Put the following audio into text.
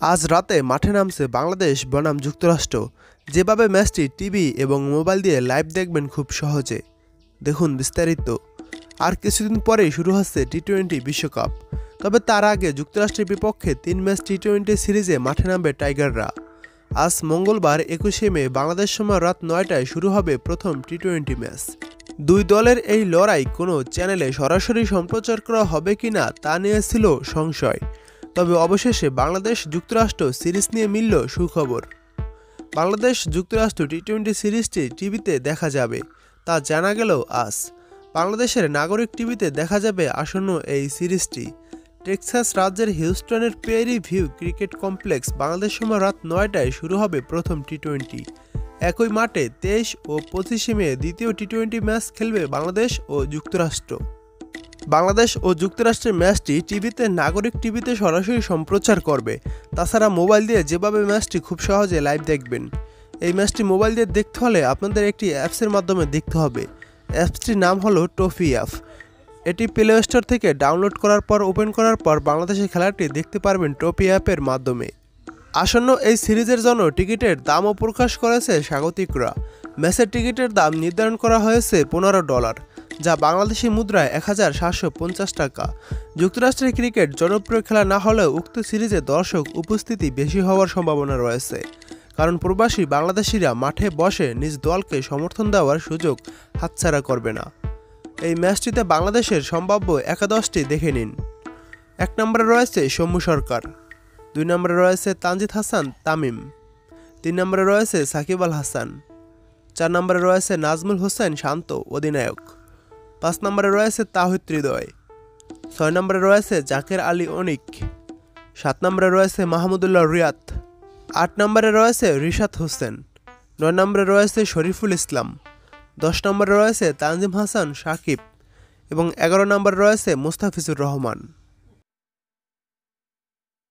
আজ রাতে মাঠে নামছে বাংলাদেশ বনাম যুক্তরাষ্ট্র। যেভাবে ম্যাচটি টিভি এবং মোবাইল দিয়ে লাইভ দেখবেন খুব সহজে। দেখুন বিস্তারিত। আর কিছুদিন পরেই শুরু হচ্ছে টি-20 বিশ্বকাপ। তবে তার আগে যুক্তরাষ্ট্রের বিপক্ষে 3 ম্যাচ টি-20 সিরিজে মাঠে নামবে টাইগাররা। আজ মঙ্গলবার 21শে মে বাংলাদেশ সময় রাত 9টায় শুরু হবে প্রথম টি-20 ম্যাচ। দুই দলের এই লড়াই কোনো চ্যানেলে সরাসরি সম্প্রচার করা হবে কিনা তা নিয়ে ছিল সংশয়। তবে অবশেষে বাংলাদেশ যুক্তরাষ্ট্র সিরিজ নিয়ে মিলল সুখবর। বাংলাদেশ যুক্তরাষ্ট্র টি-20 সিরিজটি টিভিতে দেখা যাবে, তা জানা গেল আজ। বাংলাদেশের নাগরিক টিভিতে দেখা যাবে আসন্ন এই সিরিজটি। টেক্সাস রাজ্যের হিউস্টনের Prairie View cricket complex Bangladesh সময় রাত 9টায় শুরু হবে প্রথম টি-20। একই মাঠে 23 ও 25শে মে দ্বিতীয় টি-20 ম্যাচ খেলবে বাংলাদেশ ও যুক্তরাষ্ট্র। বাংলাদেশ ও যুক্তরাষ্ট্রের ম্যাচটি টিভিতে নাগরিক টিভিতে সরাসরি সম্প্রচার করবে। তাছাড়া মোবাইল দিয়ে যেভাবে ম্যাচটি খুব সহজে লাইভ দেখবেন। এই ম্যাচটি মোবাইল দিয়ে দেখতে হলে আপনাদের একটি অ্যাপসের মাধ্যমে দেখতে হবে। অ্যাপসটির নাম হলো টফি অ্যাপ। এটি প্লে স্টোর থেকে ডাউনলোড করার পর ওপেন করার পর বাংলাদেশের খেলাটি দেখতে পারবেন টফি অ্যাপের মাধ্যমে। আসন্ন এই সিরিজের জন্য টিকিটের দামও প্রকাশ করেছে স্বাগতিকরা। ম্যাচের টিকিটের দাম নির্ধারণ করা হয়েছে $15, যা বাংলাদেশি মুদ্রায় 1750 টাকা। যুক্তরাষ্ট্রের ক্রিকেট জনপ্রিয় খেলা না হলেও উক্ত সিরিজে দর্শক উপস্থিতি বেশি হওয়ার সম্ভাবনা রয়েছে, কারণ প্রবাসী বাংলাদেশিরা মাঠে বসে নিজ দলকে সমর্থন দেওয়ার সুযোগ হাতছাড়া করবে না। এই ম্যাচটিতে বাংলাদেশের সম্ভাব্য একাদশটি দেখে নিন। 1 নম্বরে রয়েছে সৌম্য সরকার, 2 নম্বরে রয়েছে তানজিদ হাসান তামিম, 3 নম্বরে রয়েছে সাকিব আল হাসান, 4 নম্বরে রয়েছে নাজমুল হোসেন শান্ত অধিনায়ক, 5 নম্বরে রয়েছে তাওহিদ হৃদয়, 6 নম্বরে রয়েছে জাকের আলী অনিক, 7 নম্বরে রয়েছে মাহমুদুল্লাহ রিয়াদ, 8 নম্বরে রয়েছে রিশাদ হোসেন, 9 নম্বরে রয়েছে শরীফুল ইসলাম, 10 নম্বরে রয়েছে তানজিম হাসান সাকিব এবং 11 নম্বরে রয়েছে মুস্তাফিজুর রহমান।